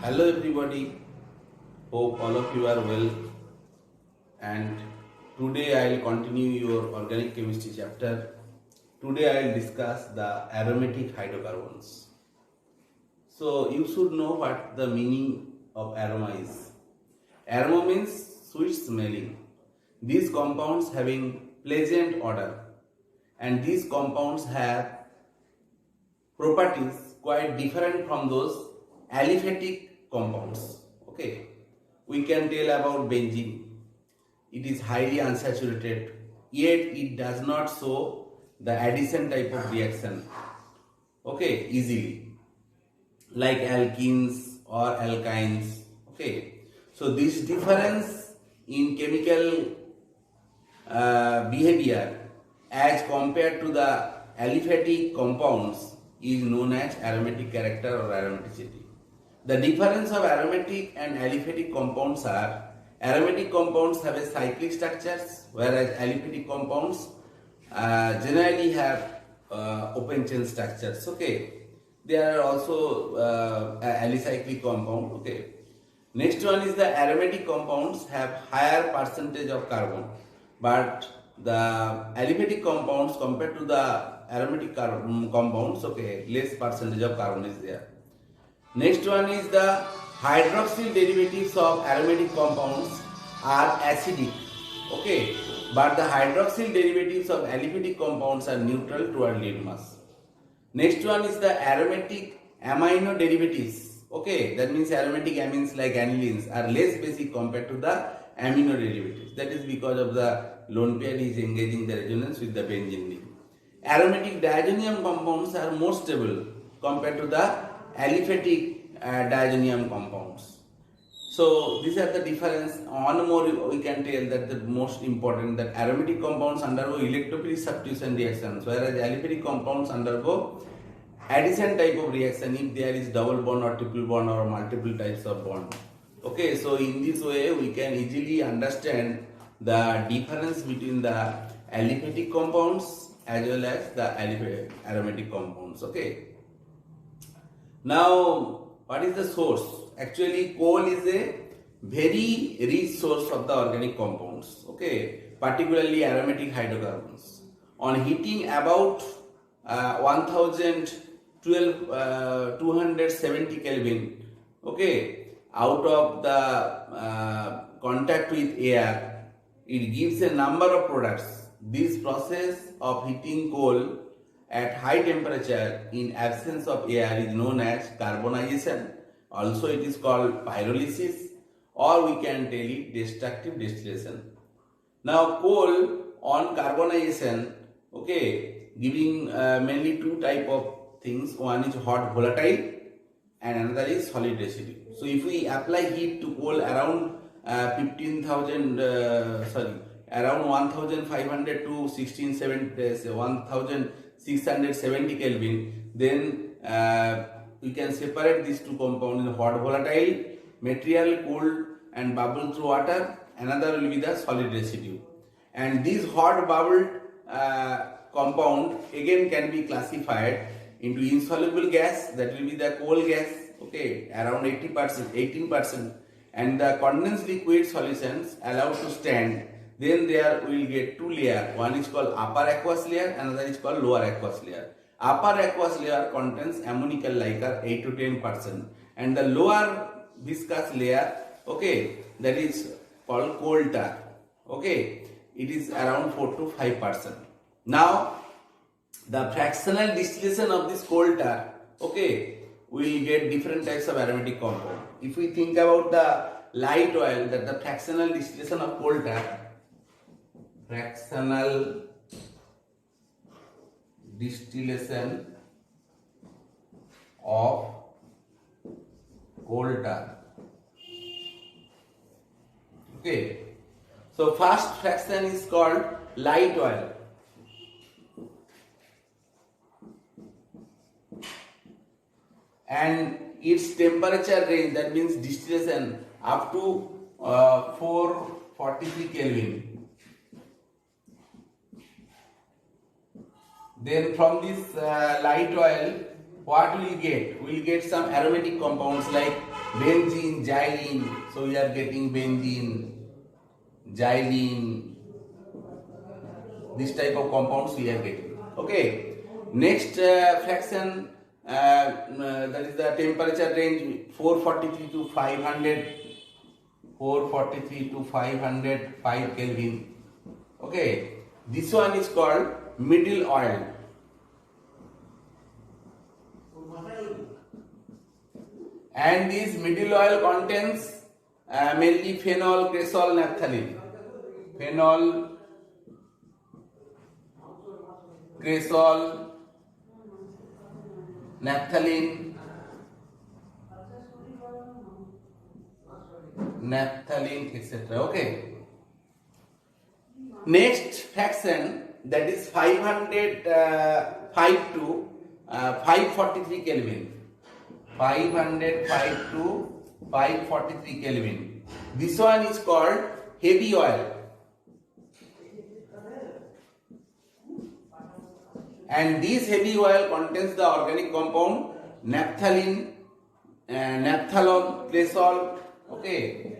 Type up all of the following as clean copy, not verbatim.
Hello everybody, hope all of you are well, and today I will continue your organic chemistry chapter. Today I will discuss the aromatic hydrocarbons. So you should know what the meaning of aroma is. Aroma means sweet smelling. These compounds having pleasant odor, and these compounds have properties quite different from those aliphatic compounds. Okay, we can tell about benzene. It is highly unsaturated, yet it does not show the addition type of reaction. Okay, easily, like alkenes or alkynes. Okay, so this difference in chemical behavior as compared to the aliphatic compounds is known as aromatic character or aromaticity. The difference of aromatic and aliphatic compounds are aromatic compounds have a cyclic structures, whereas aliphatic compounds generally have open chain structures. Okay, they are also alicyclic compound. Okay, next one is the aromatic compounds have higher percentage of carbon, but the aliphatic compounds compared to the aromatic compounds, okay, less percentage of carbon is there. Next one is the hydroxyl derivatives of aromatic compounds are acidic, okay, but the hydroxyl derivatives of aliphatic compounds are neutral toward lead mass. Next one is the aromatic amino derivatives, okay, that means aromatic amines like anilines are less basic compared to the amino derivatives. That is because of the lone pair is engaging the resonance with the benzene ring. Aromatic diazonium compounds are more stable compared to the aliphatic diazonium compounds. So these are the difference. One more we can tell that the most important that aromatic compounds undergo electrophilic substitution reactions, whereas aliphatic compounds undergo addition type of reaction if there is double bond or triple bond or multiple types of bond. Okay, so in this way we can easily understand the difference between the aliphatic compounds as well as the aromatic compounds. Okay. Now, what is the source? Actually, coal is a very rich source of the organic compounds. Okay, particularly aromatic hydrocarbons. On heating about 270 Kelvin. Okay, out of the contact with air, it gives a number of products. This process of heating coal at high temperature in absence of air is known as carbonization. Also it is called pyrolysis, or we can tell it destructive distillation. Now coal on carbonization, okay, giving mainly two type of things. One is hot volatile and another is solid residue. So if we apply heat to coal around around 1500 to 1670 Kelvin, then we can separate these two compounds in hot volatile material cooled and bubbled through water. Another will be the solid residue, and this hot bubbled compound again can be classified into insoluble gas, that will be the coal gas, okay, around 18%, and the condensed liquid solutions allowed to stand. Then there we will get two layers. One is called upper aqueous layer, another is called lower aqueous layer. Upper aqueous layer contains ammonical liquor 8 to 10%, and the lower viscous layer, okay, that is called coal tar. Okay, it is around 4 to 5%. Now the fractional distillation of this coal tar, okay, we will get different types of aromatic compound. If we think about the light oil, that the fractional distillation of coal tar, fractional distillation of coal tar. Okay, so first fraction is called light oil. And its temperature range, that means distillation, up to 443 Kelvin. Then from this light oil what we will get? We will get some aromatic compounds like benzene, xylene. So we are getting benzene, xylene. This type of compounds we are getting. Okay. Next fraction, that is the temperature range 443 to 500. 443 to 505 Kelvin. Okay. This one is called middle oil. And this middle oil contains mainly phenol, cresol, naphthalene. Phenol, cresol, naphthalene, etc. Okay. Next fraction, that is 505 to 543 Kelvin. 505 to 543 Kelvin. This one is called heavy oil. And this heavy oil contains the organic compound naphthalene, naphthalone, cresol, okay,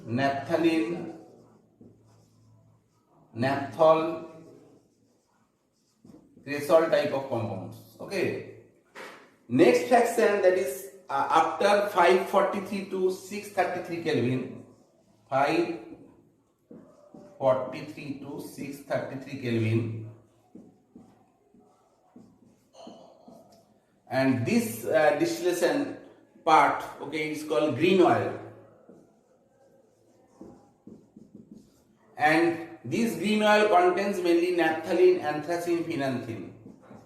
naphthalene, naphthol, cresol type of compounds. Okay. Next fraction, that is after 543 to 633 Kelvin. 543 to 633 Kelvin. And this distillation part, okay, is called green oil. And this green oil contains mainly naphthalene, anthracene, phenanthine,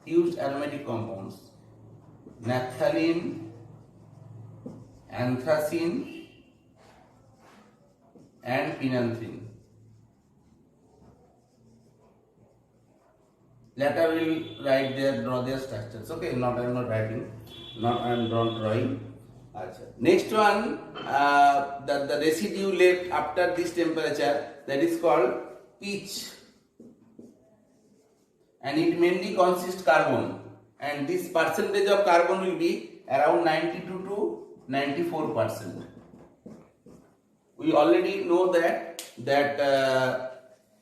fused aromatic compounds. Naphthalene, anthracene, and phenanthine. Later we will write their, draw their structures. Okay, I am not writing, I am drawing. Next one, the residue left after this temperature, that is called pitch, and it mainly consists carbon, and this percentage of carbon will be around 92 to 94%. We already know that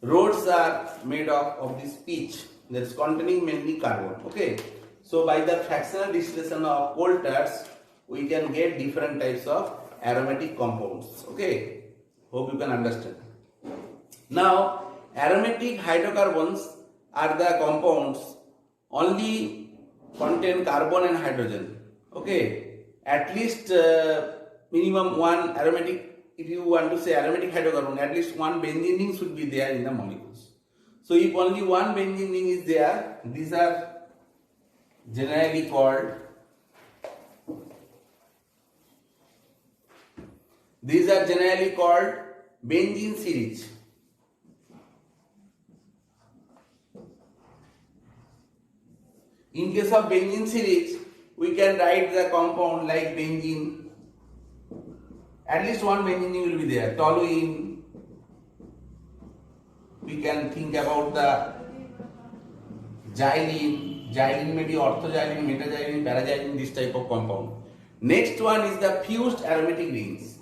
roads are made of this pitch that is containing mainly carbon. Okay, so by the fractional distillation of coal tars, we can get different types of aromatic compounds. Okay, hope you can understand. Now, aromatic hydrocarbons are the compounds only contain carbon and hydrogen. Okay, at least minimum one aromatic, if you want to say aromatic hydrocarbon, at least one benzene ring should be there in the molecules. So if only one benzene ring is there, these are generally called benzene series. In case of benzene series, we can write the compound like benzene. At least one benzene will be there. Toluene. We can think about the xylene. Xylene may be orthoxylene, metaxylene, paraxylene, this type of compound. Next one is the fused aromatic rings.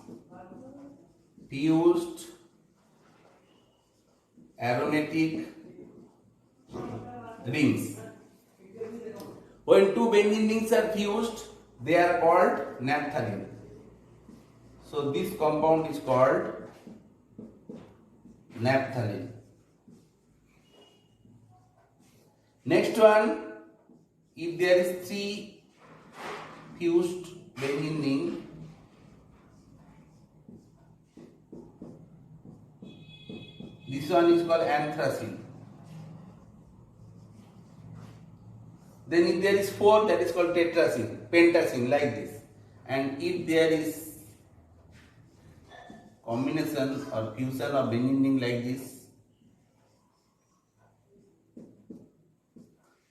Fused aromatic rings. When two benzene rings are fused, they are called naphthalene. So this compound is called naphthalene. Next one, if there is three fused benzene ring, this one is called anthracene. Then if there is four, that is called tetracene, pentacene, like this. And if there is combination or fusion of benzene ring like this,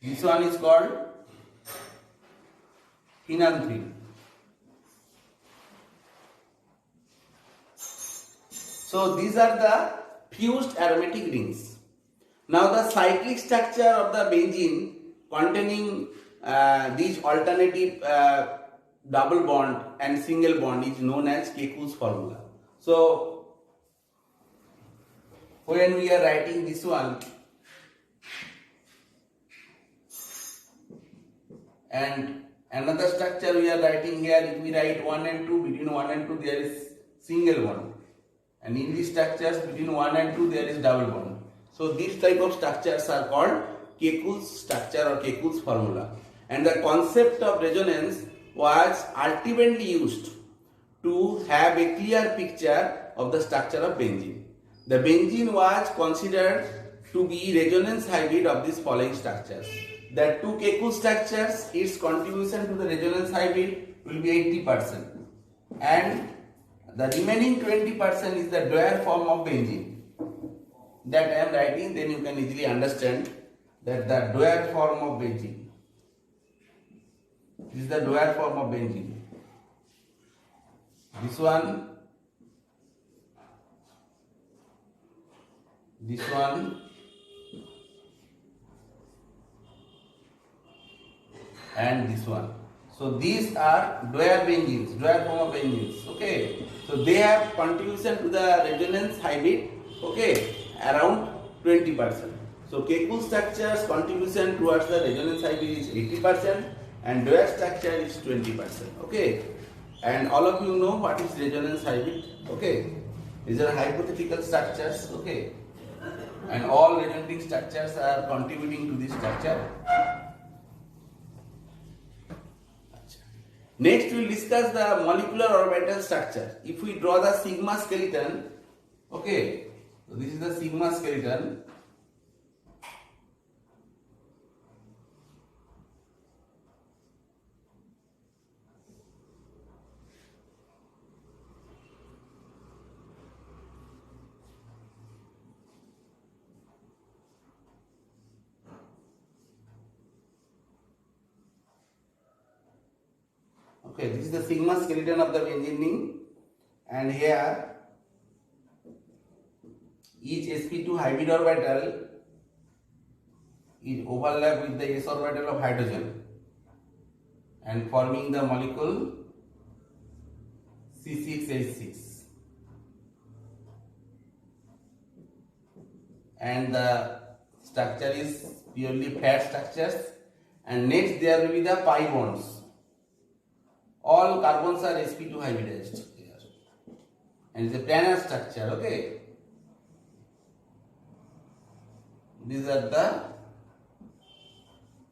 this one is called phenanthine. So these are the fused aromatic rings. Now the cyclic structure of the benzene containing these alternative double bond and single bond is known as Kekul's formula. So when we are writing this one, and another structure we are writing here, if we write 1 and 2, between 1 and 2 there is single bond, and in these structures between 1 and 2 there is double bond. So these type of structures are called Kekul's structure or Kekul's formula. And the concept of resonance was ultimately used to have a clear picture of the structure of benzene. The benzene was considered to be resonance hybrid of these following structures. The two Kekul's structures, its contribution to the resonance hybrid will be 80%, and the remaining 20% is the Dwyer form of benzene that I am writing. Then you can easily understand that the Dwyer form of benzene, this is the Dwyer form of benzene. This one, and this one. So these are Dwyer benzenes, Dwyer form of benzenes. Okay, so they have contribution to the resonance hybrid. Okay, around 20%. So Kekul's structure's contribution towards the resonance hybrid is 80%, and Dwyer structure is 20%. Okay, and all of you know what is resonance hybrid. Okay, these are hypothetical structures. Okay, and all resonating structures are contributing to this structure. Next we will discuss the molecular orbital structure. If we draw the sigma skeleton, okay, so this is the sigma skeleton. Okay, this is the sigma skeleton of the benzene ring, and here each sp2 hybrid orbital is overlapped with the s orbital of hydrogen and forming the molecule C6H6, and the structure is purely flat structures. And next there will be the pi bonds. All carbons are sp2 hybridized here, and it's a planar structure. Okay, these are the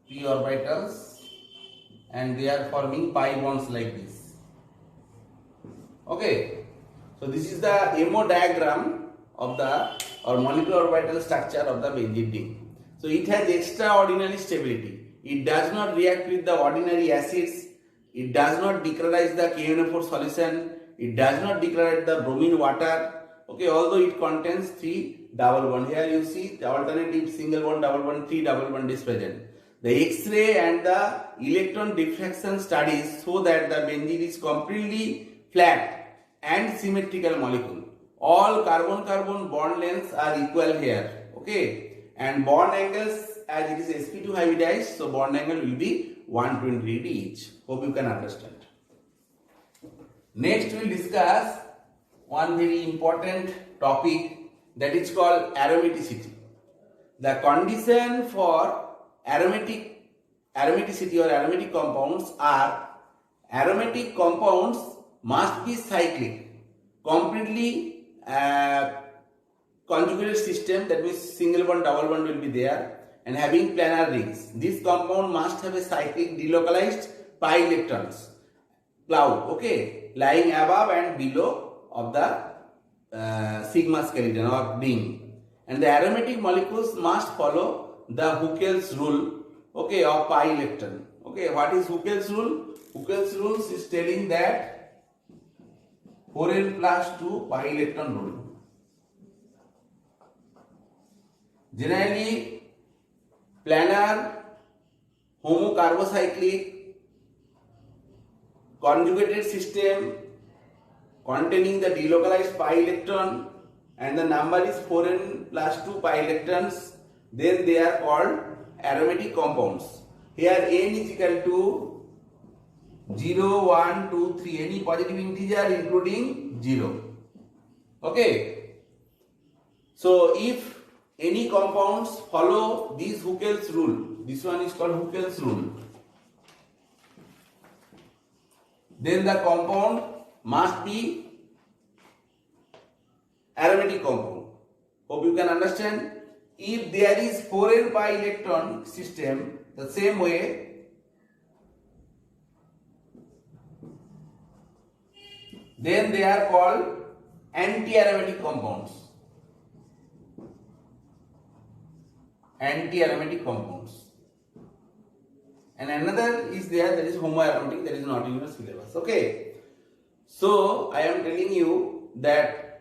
p orbitals, and they are forming pi bonds like this. Okay, so this is the MO diagram of the molecular orbital structure of the benzene ring. So it has extraordinary stability. It does not react with the ordinary acids. It does not decolorize the KNO4 solution. It does not decolorize the bromine water. Okay, although it contains 3 double bond. Here you see the alternative single bond, double bond, 3 double bond is present. The X-ray and the electron diffraction studies show that the benzene is completely flat and symmetrical molecule. All carbon-carbon bond lengths are equal here. Okay, and bond angles, as it is sp2 hybridized, so bond angle will be 120 degree each. Hope you can understand. Next we will discuss one very important topic, that is called aromaticity. The condition for aromaticity or aromatic compounds are: aromatic compounds must be cyclic, completely conjugated system, that means single bond, double bond will be there, and having planar rings. This compound must have a cyclic delocalized pi electrons cloud, okay, lying above and below of the sigma skeleton or ring. And the aromatic molecules must follow the Huckel's rule, okay, of pi electron. Okay, what is Huckel's rule? Huckel's rule is telling that 4n plus 2 pi electron rule. Generally, planar, homocarbocyclic, conjugated system containing the delocalized pi electron, and the number is 4n plus 2 pi electrons, then they are called aromatic compounds. Here n is equal to 0, 1, 2, 3, any positive integer including 0. Okay. So if any compounds follow this Huckel's rule, this one is called Huckel's rule, then the compound must be aromatic compound. Hope you can understand. If there is 4n pi electron system, the same way, then they are called anti-aromatic compounds. Anti-aromatic compounds. And another is there, that is homoaromatic, that is not in your syllabus. Okay. So I am telling you that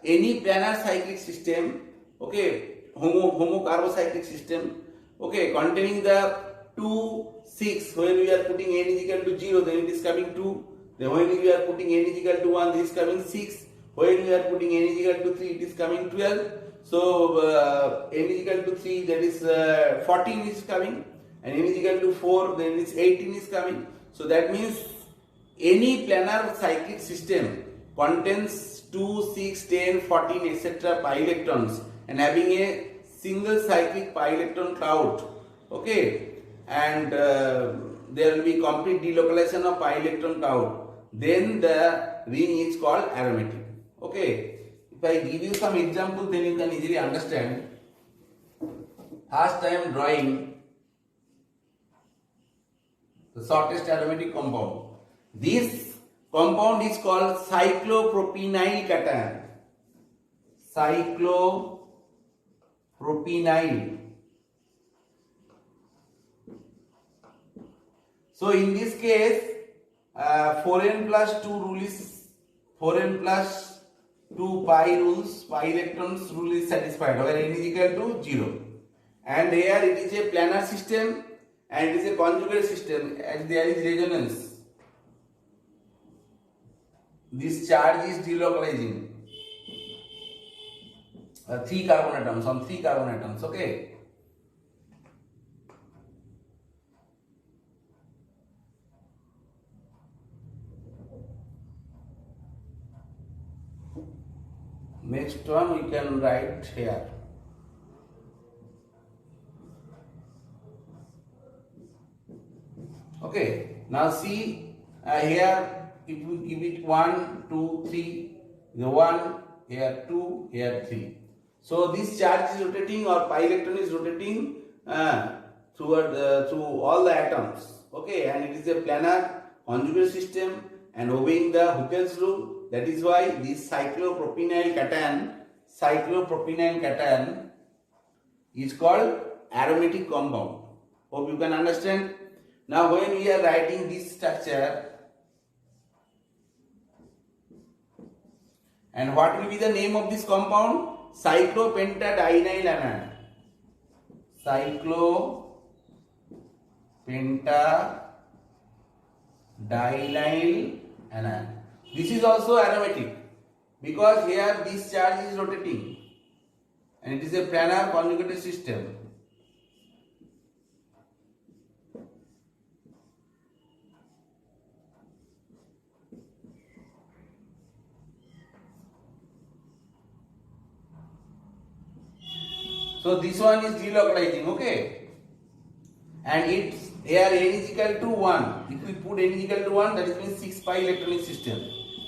any planar cyclic system, okay, homocarbocyclic system, okay, containing the 2, 6, when we are putting n is equal to 0, then it is coming 2. Then when we are putting n is equal to 1, this is coming 6. When we are putting n is equal to 3, it is coming 12. So n is equal to 3, that is 14 is coming. And n is equal to 4, then it's 18 is coming. So that means any planar cyclic system contains 2, 6, 10, 14, etc. pi electrons and having a single cyclic pi electron cloud. Okay, and there will be complete delocalization of pi electron cloud. Then the ring is called aromatic. Okay, if I give you some example, then you can easily understand. First I am drawing the shortest aromatic compound. This compound is called cyclopropenyl cation. Cyclopropenyl. So in this case, 4n plus 2 rule is 4n plus 2 pi rules, pi electrons rule is satisfied where n is equal to 0. And here it is a planar system and it is a conjugate system and there is resonance. This charge is delocalizing 3 carbon atoms on 3 carbon atoms. Okay. Next one we can write here. Okay. Now see here. If we give it 1, 2, 3, the 1, here 2, here 3. So this charge is rotating or pi electron is rotating through all the atoms. Okay, and it is a planar conjugate system and obeying the Huckel's rule. That is why this cyclopropenyl cation is called aromatic compound. Hope you can understand. Now when we are writing this structure, and what will be the name of this compound? Cyclopentadienyl anion. Cyclopentadienyl anion. This is also aromatic because here this charge is rotating and it is a planar conjugated system. So this one is delocalizing, okay, and it's here n is equal to 1. If we put n is equal to 1, that means 6 pi electronic system.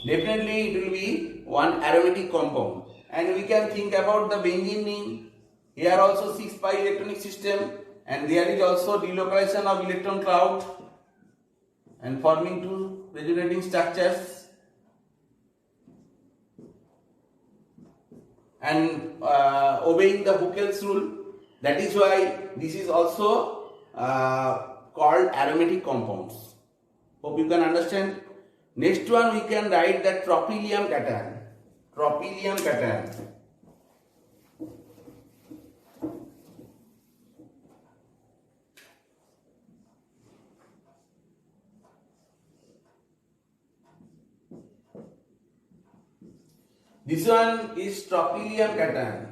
Definitely it will be one aromatic compound. And we can think about the benzene ring. Here also 6 pi electronic system, and there is also delocalization of electron cloud and forming two resonating structures. And obeying the Huckel's rule. That is why this is also called aromatic compounds. Hope you can understand. Next one we can write that tropylium cation. Tropylium cation. This one is tropylium cation.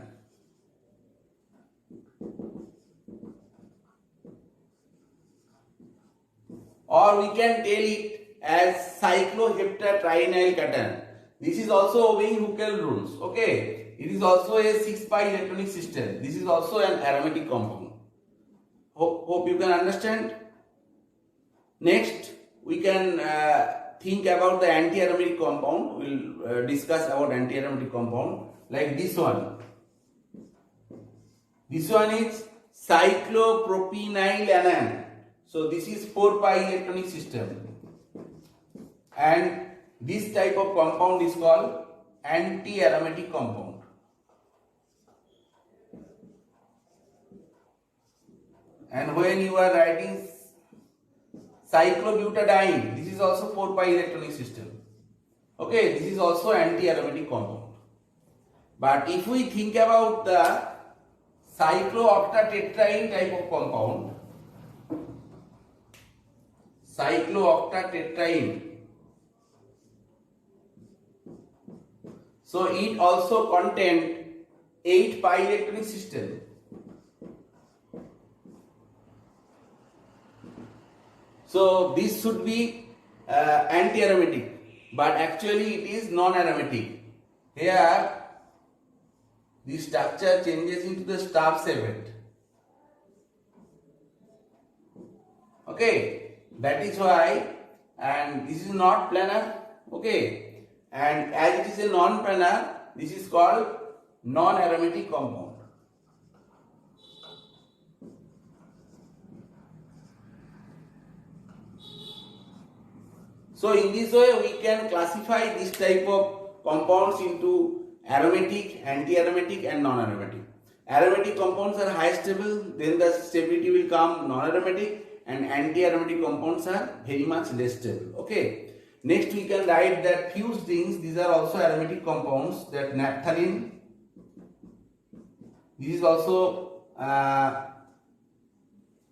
or we can tell it as cycloheptatrienyl cation. This is also obeying Huckel rules. Okay, it is also a 6-pi electronic system. This is also an aromatic compound. Hope you can understand. Next, we can think about the anti-aromatic compound. We'll discuss about anti-aromatic compound like this one. This one is cyclopropenylanan. So this is 4-pi electronic system, and this type of compound is called anti-aromatic compound. And when you are writing cyclobutadiene, this is also 4-pi electronic system. Okay, this is also anti-aromatic compound. But if we think about the cyclooctatetraene type of compound, cyclooctatetraene, so it also contains 8-pi electronic system. So this should be anti-aromatic, but actually it is non-aromatic. Here the structure changes into the Stab-Savart. Okay, that is why, and this is not planar. Okay, and as it is a non-planar, this is called non-aromatic compound. So in this way we can classify this type of compounds into aromatic, anti-aromatic and non-aromatic. Aromatic compounds are high stable, then the stability will come non-aromatic, and anti-aromatic compounds are very much less stable. Okay. Next we can write that fused rings, these are also aromatic compounds, that naphthalene, this is also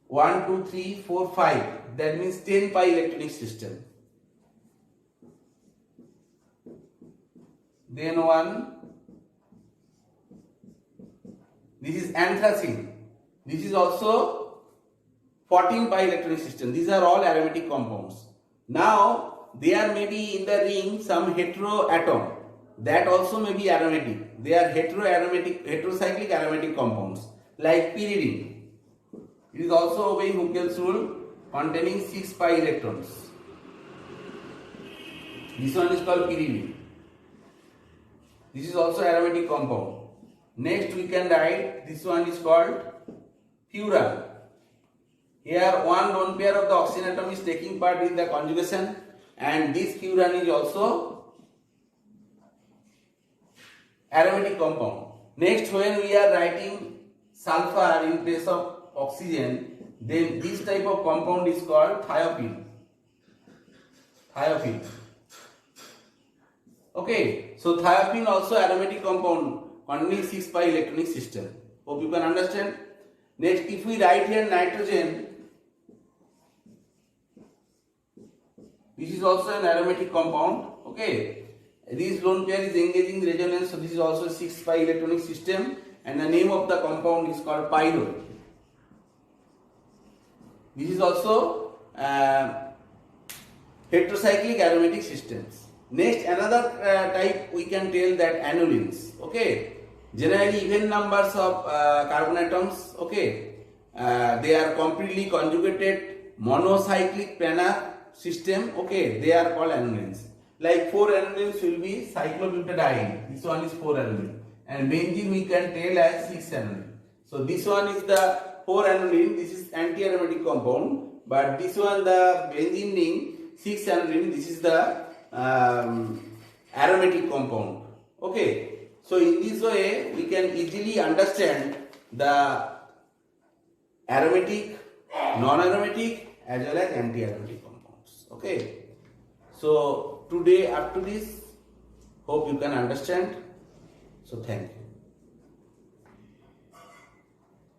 1, 2, 3, 4, 5, that means 10-pi electronic system. Then one, this is anthracene, this is also 14-pi electronic system. These are all aromatic compounds. Now there may be in the ring some heteroatom, that also may be aromatic. They are heterocyclic aromatic compounds like pyridine. It is also obeying Huckel's rule, containing 6-pi electrons. This one is called pyridine. This is also aromatic compound. Next we can write, this one is called furan. Here one lone pair of the oxygen atom is taking part in the conjugation, and this furan is also aromatic compound. Next, when we are writing sulfur in place of oxygen, then this type of compound is called thiopene. Thiopene. Okay, so thiopene also aromatic compound containing 6-pi electronic system. Hope you can understand. Next, if we write here nitrogen, this is also an aromatic compound. Okay, this lone pair is engaging resonance, so this is also a 6-pi electronic system, and the name of the compound is called pyrrole. This is also heterocyclic aromatic systems. Next, another type we can tell that anilines. Okay, generally even numbers of carbon atoms. Okay, they are completely conjugated monocyclic planar system. Okay, they are called anilines. Like 4 anilines will be cyclobutadiene. This one is 4 aniline, and benzene we can tell as 6 aniline. So this one is the 4 aniline. This is anti-aromatic compound, but this one, the benzene ring 6 aniline. This is the aromatic compound. Okay, so in this way we can easily understand the aromatic, non-aromatic as well as anti-aromatic compounds. Okay, so today up to this, hope you can understand. So thank you.